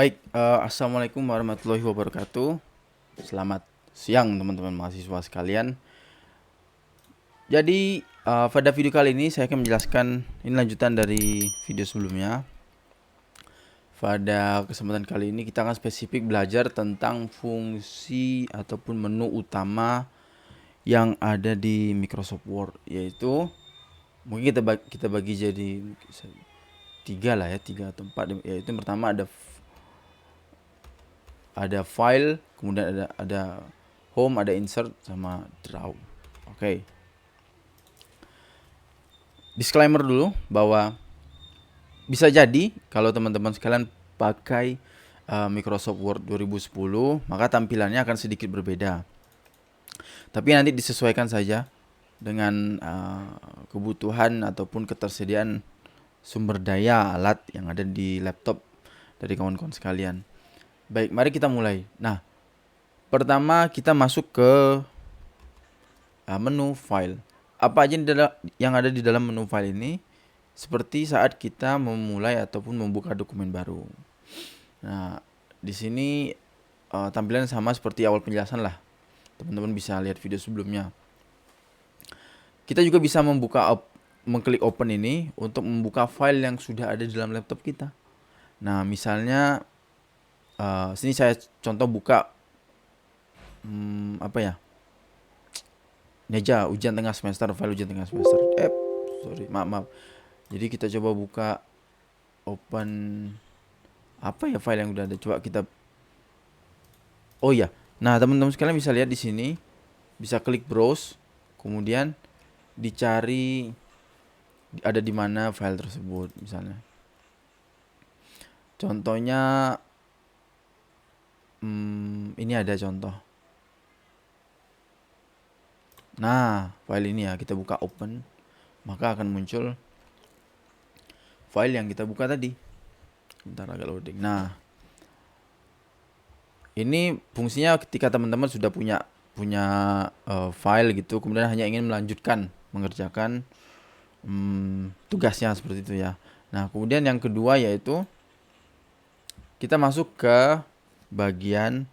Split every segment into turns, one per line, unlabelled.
Baik, assalamualaikum warahmatullahi wabarakatuh. Selamat siang teman-teman mahasiswa sekalian. Jadi pada video kali ini saya akan menjelaskan ini lanjutan dari video sebelumnya. Pada kesempatan kali ini kita akan spesifik belajar tentang fungsi ataupun menu utama yang ada di Microsoft Word, yaitu mungkin kita bagi jadi tiga lah ya, tiga atau empat. Yaitu yang pertama ada file, kemudian ada home, ada insert, sama draw. Oke. Disclaimer dulu bahwa bisa jadi kalau teman-teman sekalian pakai Microsoft Word 2010, maka tampilannya akan sedikit berbeda. Tapi nanti disesuaikan saja dengan kebutuhan ataupun ketersediaan sumber daya alat yang ada di laptop dari kawan-kawan sekalian. Baik, mari kita mulai. Nah, pertama kita masuk ke menu file. Apa aja yang ada di dalam menu file ini? Seperti saat kita memulai ataupun membuka dokumen baru. Nah, di sini tampilan sama seperti awal penjelasan lah. Teman-teman bisa lihat video sebelumnya. Kita juga bisa mengklik open ini untuk membuka file yang sudah ada di dalam laptop kita. Nah, misalnya sini saya contoh buka apa ya? Ini aja ujian tengah semester, file ujian tengah semester. Maaf. Jadi kita coba buka open apa ya file yang udah ada. Coba kita. Oh ya. Nah, teman-teman sekalian bisa lihat di sini, bisa klik browse, kemudian dicari ada di mana file tersebut misalnya. Contohnya ini ada contoh. Nah, file ini ya, kita buka open, maka akan muncul file yang kita buka tadi. Bentar agak loading. Nah, ini fungsinya ketika teman-teman sudah punya file gitu, kemudian hanya ingin melanjutkan mengerjakan tugasnya seperti itu ya. Nah, kemudian yang kedua yaitu kita masuk ke bagian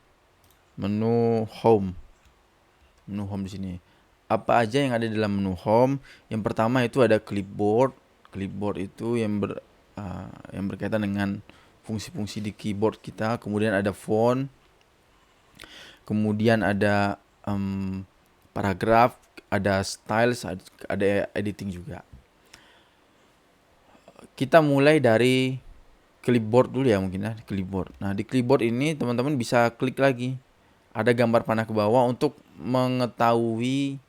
menu home. Menu home di sini. Apa aja yang ada di dalam menu home? Yang pertama itu ada clipboard. Clipboard itu yang berkaitan dengan fungsi-fungsi di keyboard kita. Kemudian ada font. Kemudian ada paragraf, ada styles, ada editing juga. Kita mulai dari clipboard dulu ya mungkin ya, clipboard. Nah, di clipboard ini teman-teman bisa klik lagi. Ada gambar panah ke bawah untuk mengetahui,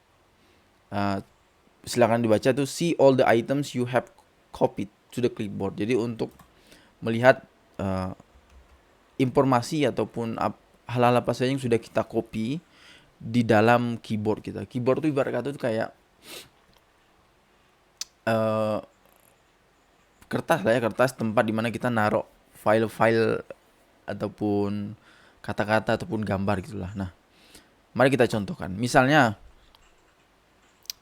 silakan dibaca tuh, see all the items you have copied to the clipboard. Jadi untuk melihat informasi ataupun hal-hal apa saja yang sudah kita copy di dalam keyboard kita. Keyboard itu ibarat kata itu kayak kertas lah ya, kertas tempat dimana kita naruh file-file ataupun kata-kata ataupun gambar gitulah. Nah, mari kita contohkan. Misalnya,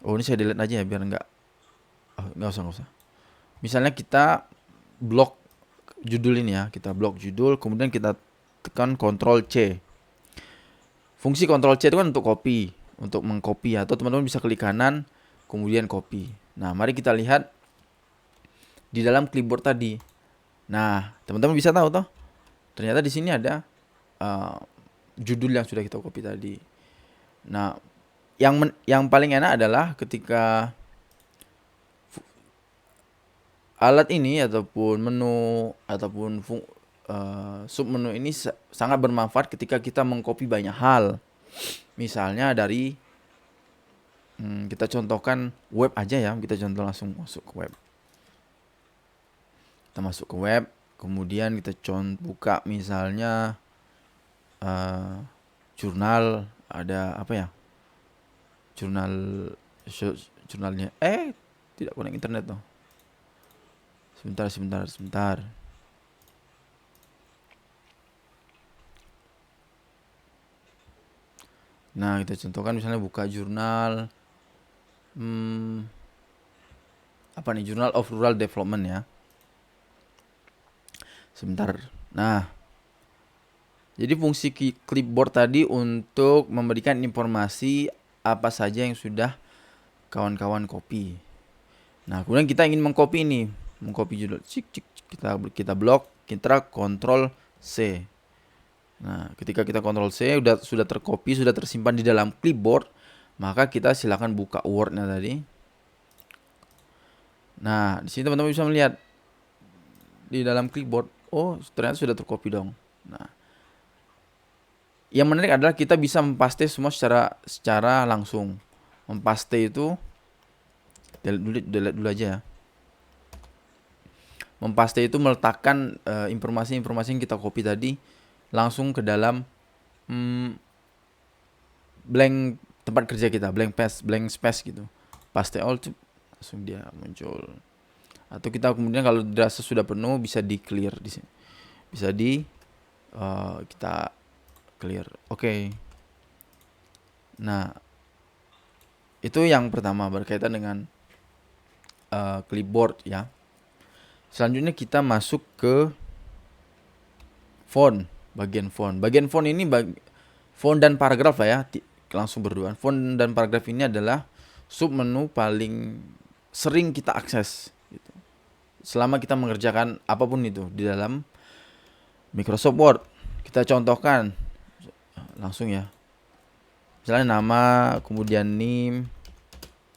ini saya delete aja ya biar nggak usah. Misalnya kita blok judul ini ya, kita blok judul, kemudian kita tekan Ctrl C. Fungsi Ctrl C itu kan untuk copy, untuk mengcopy, atau teman-teman bisa klik kanan, kemudian copy. Nah, mari kita lihat di dalam clipboard tadi. Nah, teman-teman bisa tahu toh, ternyata di sini ada judul yang sudah kita copy tadi. Nah, yang paling enak adalah ketika alat ini ataupun menu ataupun submenu ini sangat bermanfaat ketika kita mengcopy banyak hal. Misalnya dari kita contohkan web aja ya, kita contoh langsung masuk ke web. Kita masuk ke web, kemudian kita buka misalnya jurnal, ada apa ya? Jurnalnya tidak connect internet toh. Sebentar. Nah, kita contohkan misalnya buka jurnal apa nih, Journal of Rural Development ya. Sebentar. Nah, Jadi fungsi clipboard tadi untuk memberikan informasi apa saja yang sudah kawan-kawan copy. Nah, kemudian kita ingin mengcopy ini, mengcopy judul. Kita blok, kita Ctrl C. Nah, ketika kita Ctrl C sudah tercopy, sudah tersimpan di dalam clipboard, maka kita silakan buka Word-nya tadi. Nah, di sini teman-teman bisa melihat di dalam clipboard, oh ternyata sudah tercopy dong. Nah, yang menarik adalah kita bisa mempaste semua secara langsung. Mempaste itu delete dulu aja ya. Mempaste itu meletakkan informasi-informasi yang kita copy tadi langsung ke dalam blank tempat kerja kita, blank space gitu. Paste all tuh langsung dia muncul. Atau kita kemudian kalau dirasa sudah penuh bisa di clear di sini. Bisa kita clear. Oke. Nah, itu yang pertama berkaitan dengan clipboard ya. Selanjutnya kita masuk ke font, bagian font. Bagian font ini font dan paragraf lah ya, langsung berdua. Font dan paragraf ini adalah sub menu paling sering kita akses gitu. Selama kita mengerjakan apapun itu di dalam Microsoft Word. Kita contohkan langsung ya. Misalnya nama, kemudian name,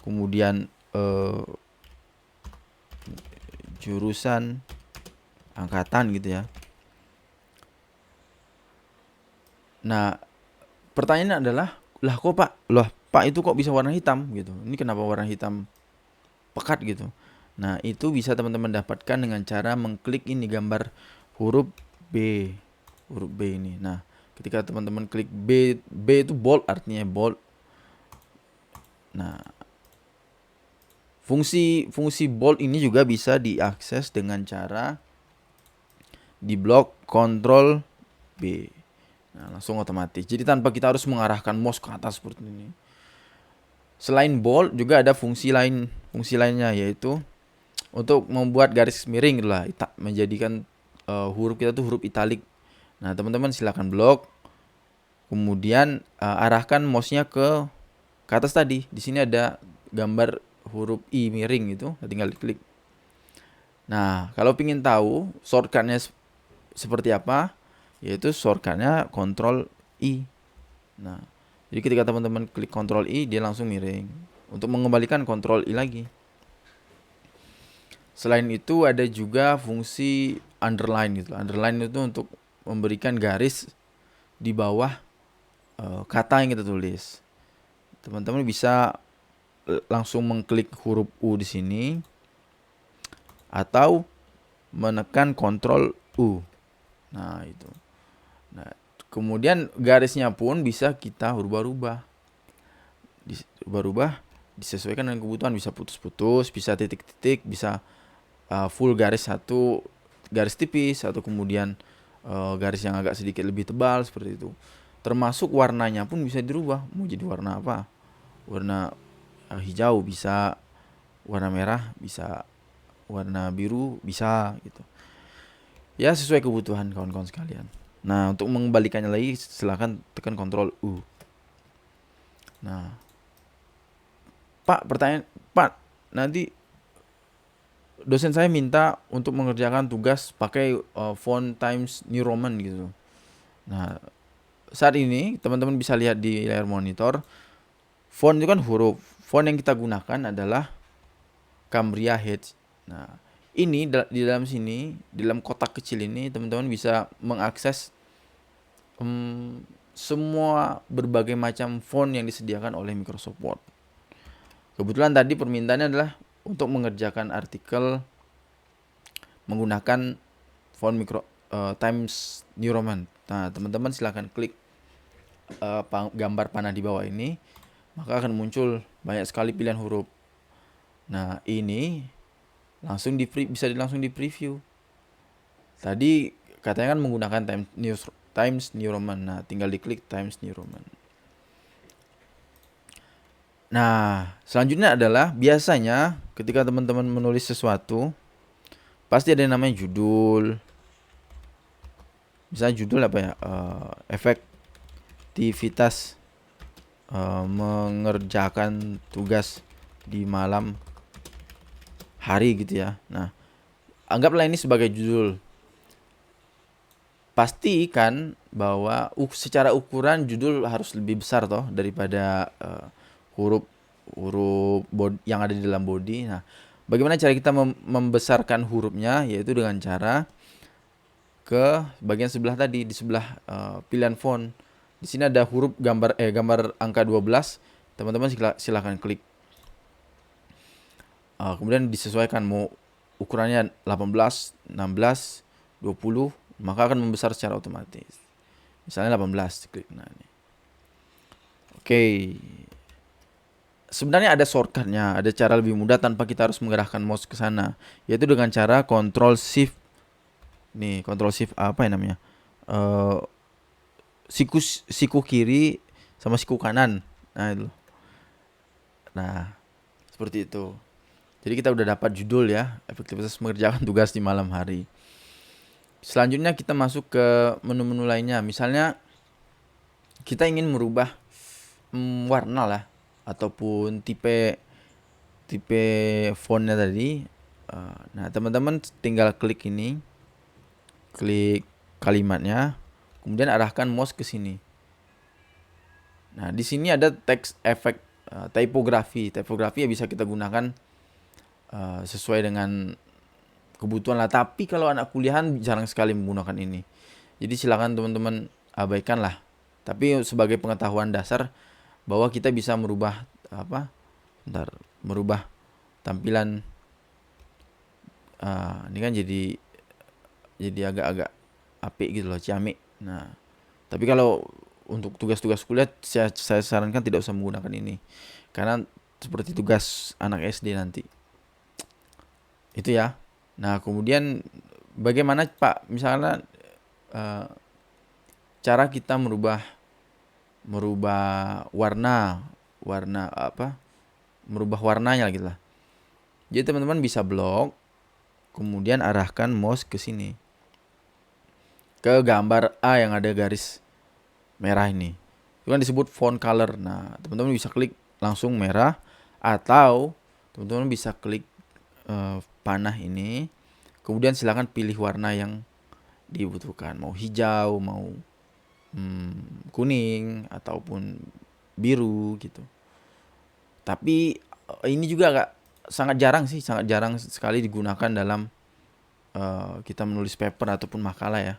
kemudian jurusan, angkatan gitu ya. Nah, pertanyaannya adalah, lah kok Pak itu kok bisa warna hitam gitu. Ini kenapa warna hitam pekat gitu. Nah, itu bisa teman-teman dapatkan dengan cara mengklik ini gambar huruf B. Huruf B ini. Nah, ketika teman-teman klik B itu bold, artinya bold. Nah, fungsi bold ini juga bisa diakses dengan cara di blok Ctrl B. Nah, langsung otomatis. Jadi tanpa kita harus mengarahkan mouse ke atas seperti ini. Selain bold juga ada fungsi lainnya, yaitu untuk membuat garis miring lah, menjadikan huruf kita tuh huruf italik. Nah, teman-teman silakan blok, kemudian arahkan mouse-nya ke atas tadi. Di sini ada gambar huruf I miring itu, tinggal diklik. Nah, kalau ingin tahu shortcut-nya seperti apa, yaitu shortcut-nya Ctrl I. Nah, jadi ketika teman-teman klik Ctrl I, dia langsung miring. Untuk mengembalikan Ctrl I lagi. Selain itu ada juga fungsi underline gitu. Underline itu untuk memberikan garis di bawah kata yang kita tulis. Teman-teman bisa langsung mengklik huruf U di sini atau menekan Ctrl U. Nah, itu. Nah, kemudian garisnya pun bisa kita rubah-rubah. Disesuaikan dengan kebutuhan, bisa putus-putus, bisa titik-titik, bisa full garis satu, garis tipis, atau kemudian garis yang agak sedikit lebih tebal seperti itu. Termasuk warnanya pun bisa dirubah, mau jadi warna apa, warna hijau bisa, warna merah bisa, warna biru bisa gitu ya, sesuai kebutuhan kawan-kawan sekalian. Nah, untuk mengembalikannya lagi silakan tekan Ctrl U. Nah, Pak, nanti dosen saya minta untuk mengerjakan tugas pakai font Times New Roman gitu. Nah, saat ini teman-teman bisa lihat di layar monitor, font itu kan huruf. Font yang kita gunakan adalah Cambria H. Nah, ini di dalam sini, di dalam kotak kecil ini teman-teman bisa mengakses semua berbagai macam font yang disediakan oleh Microsoft Word. Kebetulan tadi permintaannya adalah untuk mengerjakan artikel menggunakan font Times New Roman. Nah, teman-teman silahkan klik gambar panah di bawah ini, maka akan muncul banyak sekali pilihan huruf. Nah, ini langsung bisa langsung di preview. Tadi katanya kan menggunakan Times New Roman. Nah, tinggal diklik Times New Roman. Nah, selanjutnya adalah biasanya ketika teman-teman menulis sesuatu, pasti ada yang namanya judul, misalnya judul apa ya, efektivitas mengerjakan tugas di malam hari gitu ya. Nah, anggaplah ini sebagai judul. Pastikan bahwa secara ukuran judul harus lebih besar toh daripada huruf yang ada di dalam body. Nah, bagaimana cara kita membesarkan hurufnya, yaitu dengan cara ke bagian sebelah tadi, di sebelah pilihan font. Di sini ada huruf gambar angka 12. Teman-teman silahkan klik. Kemudian disesuaikan mau ukurannya 18, 16, 20, maka akan membesar secara otomatis. Misalnya 18, klik. Nah, ini. Oke. Sebenarnya ada shortcutnya, ada cara lebih mudah tanpa kita harus menggerakkan mouse ke sana, yaitu dengan cara Ctrl Shift. Nih, Ctrl Shift apa ya namanya? Siku kiri sama siku kanan. Nah, itu. Nah, seperti itu. Jadi kita udah dapat judul ya, efektivitas mengerjakan tugas di malam hari. Selanjutnya kita masuk ke menu-menu lainnya. Misalnya kita ingin merubah warna lah, ataupun tipe fontnya tadi. Nah, teman-teman tinggal klik ini, klik kalimatnya, kemudian arahkan mouse ke sini. Nah, di sini ada text effect, typography. Typography ya bisa kita gunakan sesuai dengan kebutuhan lah. Tapi kalau anak kuliahan jarang sekali menggunakan ini. Jadi silakan teman-teman abaikan lah. Tapi sebagai pengetahuan dasar bahwa kita bisa merubah merubah tampilan. Ini kan jadi agak-agak apik gitu loh, ciamik. Nah, tapi kalau untuk tugas-tugas kuliah saya sarankan tidak usah menggunakan ini, karena seperti tugas anak SD nanti. Itu ya. Nah, kemudian bagaimana Pak misalnya cara kita merubah warna merubah warnanya gitu lah. Jadi teman-teman bisa blok, kemudian arahkan mouse ke sini, ke gambar A yang ada garis merah ini. Itu kan disebut font color. Nah, teman-teman bisa klik langsung merah, atau teman-teman bisa klik panah ini, kemudian silakan pilih warna yang dibutuhkan, mau hijau, mau kuning, ataupun biru gitu. Tapi ini juga sangat jarang sekali digunakan dalam kita menulis paper ataupun makalah ya.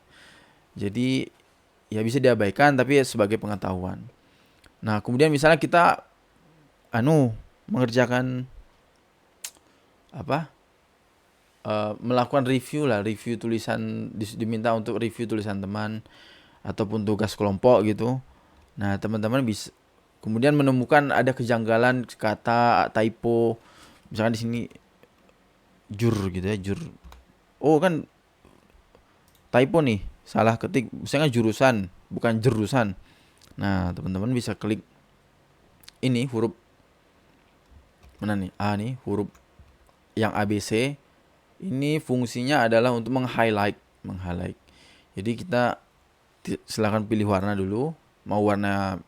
Jadi ya bisa diabaikan, tapi sebagai pengetahuan. Nah, kemudian misalnya kita mengerjakan melakukan review tulisan, diminta untuk review tulisan teman ataupun tugas kelompok gitu. Nah, teman-teman bisa kemudian menemukan ada kejanggalan kata, typo. Misalkan di sini jur gitu ya, jur. Oh, kan typo nih, salah ketik, misalnya jurusan bukan jerusan. Nah, teman-teman bisa klik ini huruf mana nih? A nih, huruf yang ABC. Ini fungsinya adalah untuk meng-highlight. Jadi kita silakan pilih warna dulu. Mau warna,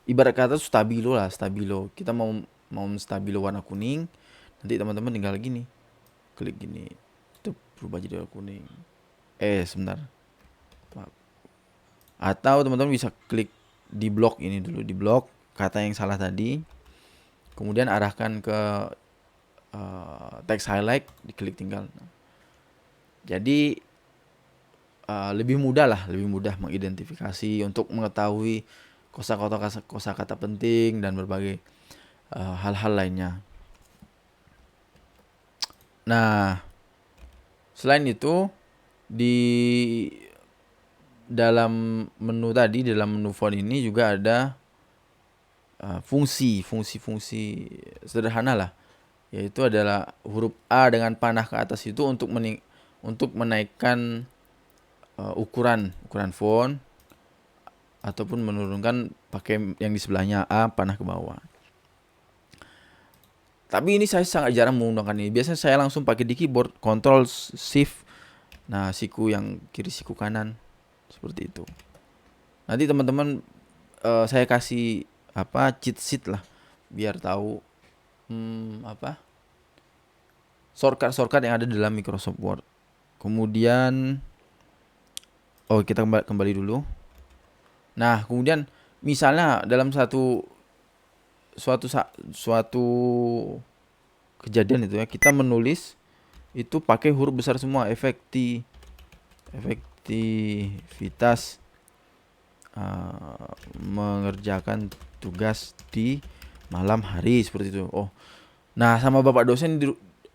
ibarat kata stabilo. Kita mau stabilo warna kuning. Nanti teman-teman tinggal gini, klik gini, itu berubah jadi warna kuning. Sebentar. Atau teman-teman bisa klik di blok ini dulu, di blok kata yang salah tadi. Kemudian arahkan ke text highlight, diklik tinggal. Jadi lebih mudah mengidentifikasi untuk mengetahui kosakata penting dan berbagai hal-hal lainnya. Nah, selain itu di dalam menu tadi, dalam menu font ini juga ada fungsi sederhana lah, yaitu adalah huruf A dengan panah ke atas itu untuk menaikkan ukuran font, ataupun menurunkan pakai yang di sebelahnya A panah ke bawah. Tapi ini saya sangat jarang menggunakan ini. Biasanya saya langsung pakai di keyboard Ctrl Shift. Nah, siku yang kiri, siku kanan. Seperti itu. Nanti teman-teman saya kasih cheat sheet lah biar tahu shortcut yang ada dalam Microsoft Word. Kemudian kita kembali dulu. Nah, kemudian misalnya dalam suatu kejadian itu ya, kita menulis itu pakai huruf besar semua, efektivitas mengerjakan tugas di malam hari, seperti itu. Nah sama bapak dosen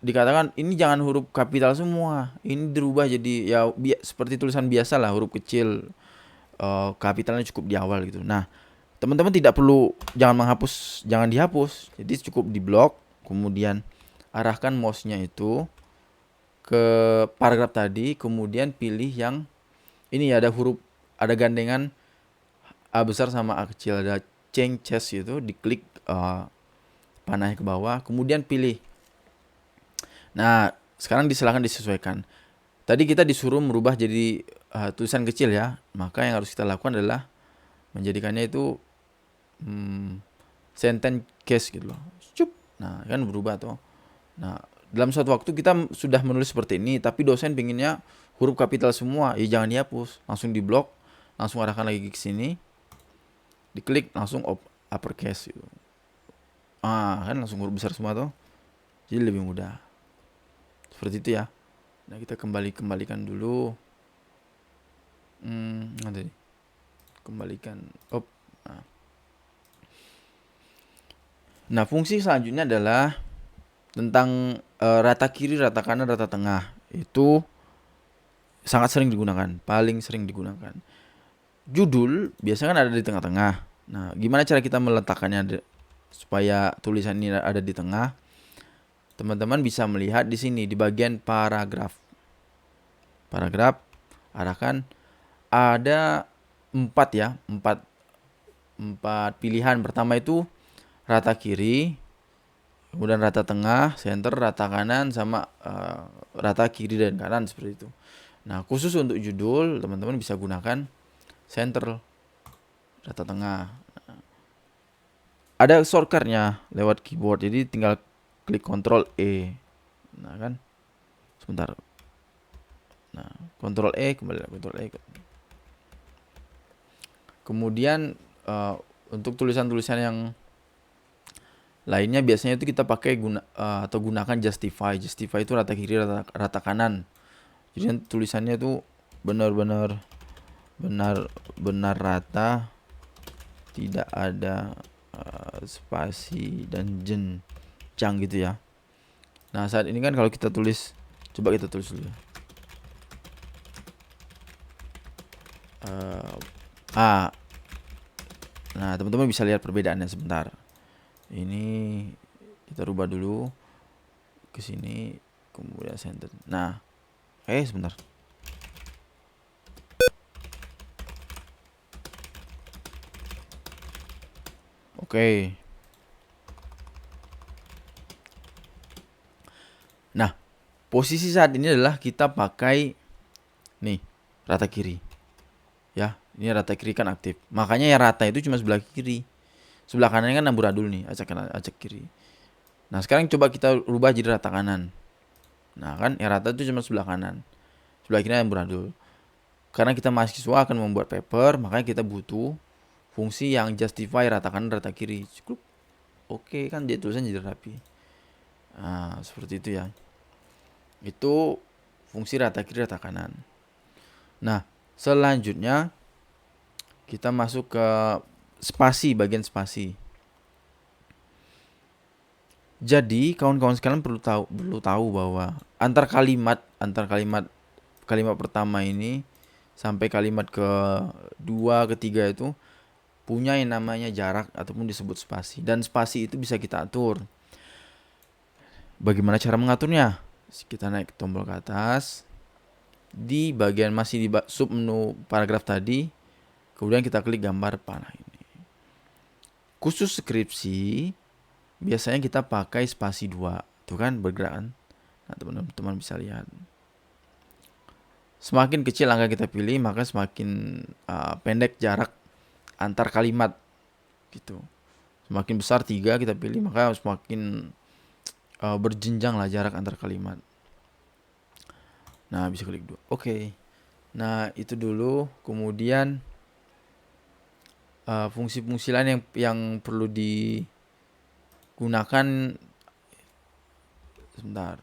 dikatakan ini jangan huruf kapital semua, ini dirubah jadi ya seperti tulisan biasa lah, huruf kecil, kapitalnya cukup di awal gitu. Nah teman-teman jangan dihapus, jadi cukup di blok, kemudian arahkan mouse-nya itu ke paragraf tadi, kemudian pilih yang ini ya, ada gandengan A besar sama A kecil, ada changes itu, diklik panahnya ke bawah, kemudian pilih. Nah sekarang silakan disesuaikan. Tadi kita disuruh merubah jadi tulisan kecil ya, maka yang harus kita lakukan adalah menjadikannya itu sentence case gitu loh. Cup. Nah kan berubah tuh. Nah dalam suatu waktu kita sudah menulis seperti ini, tapi dosen pinginnya huruf kapital semua, ya jangan dihapus, langsung di blok, langsung arahkan lagi ke sini, diklik langsung uppercase gitu. Kan langsung huruf besar semua tuh, jadi lebih mudah. Seperti itu ya. Nah kita kembalikan dulu. Nanti kembalikan. Nah fungsi selanjutnya adalah tentang rata kiri, rata kanan, rata tengah. Itu sangat sering digunakan, paling sering digunakan. Judul biasanya kan ada di tengah-tengah. Nah gimana cara kita meletakkannya supaya tulisan ini ada di tengah? Teman-teman bisa melihat di sini di bagian paragraf. Arahkan ada 4 pilihan. Pertama itu rata kiri, kemudian rata tengah, center, rata kanan, sama rata kiri dan kanan, seperti itu. Nah khusus untuk judul teman-teman bisa gunakan center, rata tengah. Ada shortcutnya lewat keyboard, jadi tinggal klik Ctrl E. Nah kan, sebentar. Nah Ctrl E, kembali lagi Ctrl E. Kemudian untuk tulisan-tulisan yang lainnya biasanya itu kita pakai gunakan justify. Justify itu rata kiri, rata kanan. Jadi tulisannya itu benar rata, tidak ada spasi dan jenjang gitu ya. Nah saat ini kan kalau kita tulis, coba kita tulis dulu. Nah teman-teman bisa lihat perbedaannya sebentar. Ini kita rubah dulu ke sini, kemudian center. Nah sebentar. Oke. Nah posisi saat ini adalah kita pakai nih rata kiri ya. Ini rata kiri kan aktif, makanya yang rata itu cuma sebelah kiri. Sebelah kanannya kan amburadul nih, acak kiri. Nah sekarang coba kita rubah jadi rata kanan. Nah kan yang rata itu cuma sebelah kanan, sebelah kiri amburadul. Karena kita mahasiswa akan membuat paper, makanya kita butuh fungsi yang justify rata kanan, rata kiri. Cukup. Oke kan, dia tulisan jadi rapi. Nah seperti itu ya. Itu fungsi rata kiri, rata kanan. Nah selanjutnya kita masuk ke spasi, bagian spasi. Jadi kawan-kawan sekalian perlu tahu bahwa antar kalimat pertama ini sampai kalimat kedua, ketiga itu punya yang namanya jarak ataupun disebut spasi, dan spasi itu bisa kita atur. Bagaimana cara mengaturnya? Kita naik tombol ke atas, di bagian masih di sub menu paragraf tadi, kemudian kita klik gambar panah ini. Khusus skripsi biasanya kita pakai spasi 2, tuh kan bergerak kan. Nah teman-teman bisa lihat. Semakin kecil angka kita pilih, maka semakin pendek jarak antar kalimat gitu. Semakin besar 3 kita pilih, maka semakin berjenjang lah jarak antar kalimat. Nah, bisa klik 2. Oke. Nah, itu dulu. Kemudian fungsi-fungsi lain yang perlu digunakan sebentar.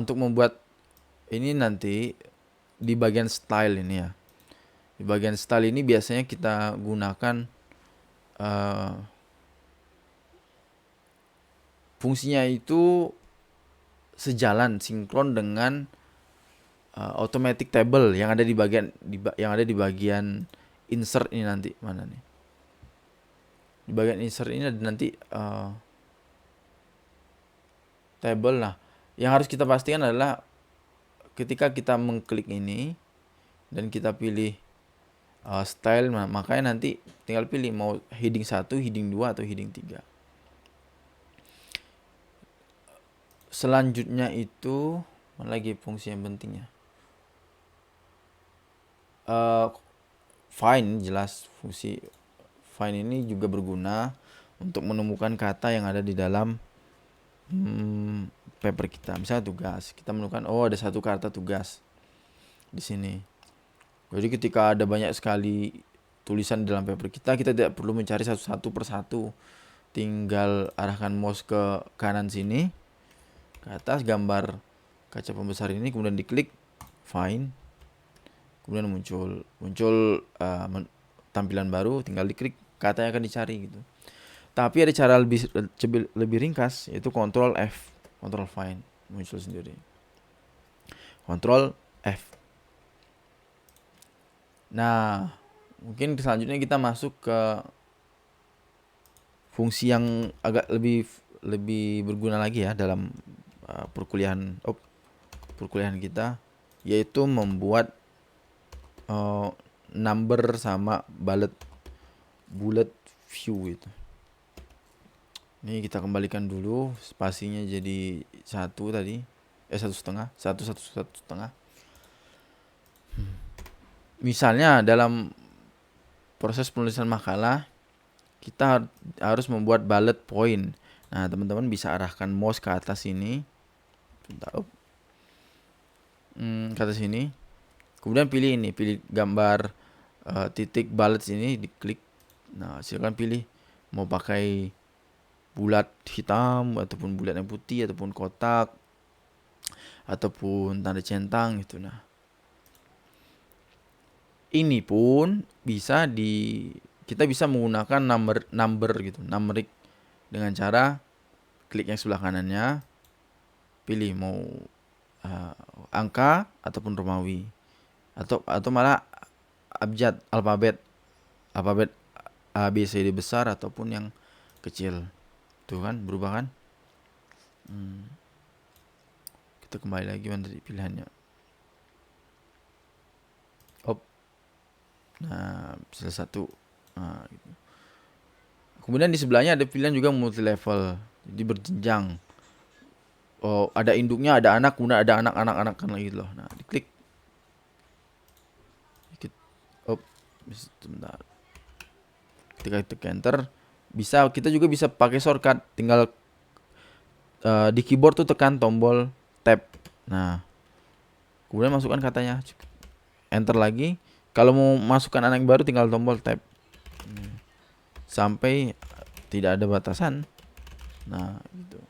Untuk membuat ini nanti di bagian style ini ya. Di bagian style ini biasanya kita gunakan fungsinya itu sejalan sinkron dengan automatic table yang ada di bagian insert ini nanti. Mana nih? Di bagian insert ini ada nanti table. Nah, yang harus kita pastikan adalah ketika kita mengklik ini dan kita pilih style, makanya nanti tinggal pilih mau heading 1, heading 2 atau heading 3. Selanjutnya itu mana lagi fungsi yang pentingnya? Find, jelas fungsi find ini juga berguna untuk menemukan kata yang ada di dalam paper kita. Misalnya tugas, kita menemukan ada satu kata tugas di sini. Jadi ketika ada banyak sekali tulisan dalam paper kita tidak perlu mencari satu persatu. Tinggal arahkan mouse ke kanan sini, ke atas gambar kaca pembesar ini, kemudian diklik find, kemudian muncul tampilan baru, tinggal diklik kata yang akan dicari gitu. Tapi ada cara lebih ringkas, yaitu Ctrl F, Ctrl find, muncul sendiri. Ctrl F. Nah, mungkin selanjutnya kita masuk ke fungsi yang agak lebih berguna lagi ya dalam perkuliahan kita, yaitu membuat number sama bullet view itu. Ini kita kembalikan dulu spasinya jadi 1 tadi, 1,5. Misalnya dalam proses penulisan makalah kita harus membuat bullet point. Nah, teman-teman bisa arahkan mouse ke atas sini. Ke atas sini. Kemudian pilih gambar titik bullet sini, diklik. Nah, silakan pilih mau pakai bulat hitam ataupun bulat yang putih ataupun kotak ataupun tanda centang gitu. Nah, ini pun kita bisa menggunakan number gitu, numeric, dengan cara klik yang sebelah kanannya, pilih mau angka ataupun Romawi atau malah abjad, alfabet A B C D besar ataupun yang kecil. Tuh kan berubah kan? Kita kembali lagi mana tadi pilihannya. Nah, salah satu. Nah, gitu. Kemudian di sebelahnya ada pilihan juga multi level, jadi berjenjang. Ada induknya, ada anak, kemudian ada anak kan lagi loh. Nah, diklik. Sebentar. Ketika klik enter, kita juga bisa pakai shortcut, tinggal di keyboard tuh tekan tombol tab. Nah, kemudian masukkan katanya, enter lagi. Kalau mau masukkan anak yang baru tinggal tombol tab. Sampai tidak ada batasan. Nah, gitu.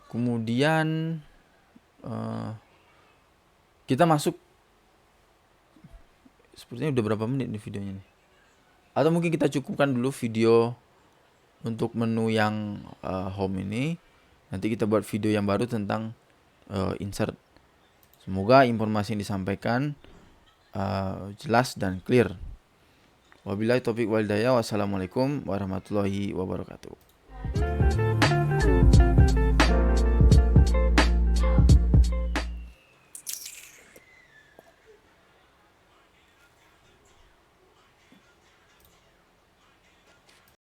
Kemudian kita masuk. Sepertinya udah berapa menit nih videonya nih. Atau mungkin kita cukupkan dulu video untuk menu yang home ini. Nanti kita buat video yang baru tentang insert. Semoga informasi yang disampaikan jelas dan clear. Wabillahi taufiq wal hidayah. Wassalamualaikum warahmatullahi wabarakatuh.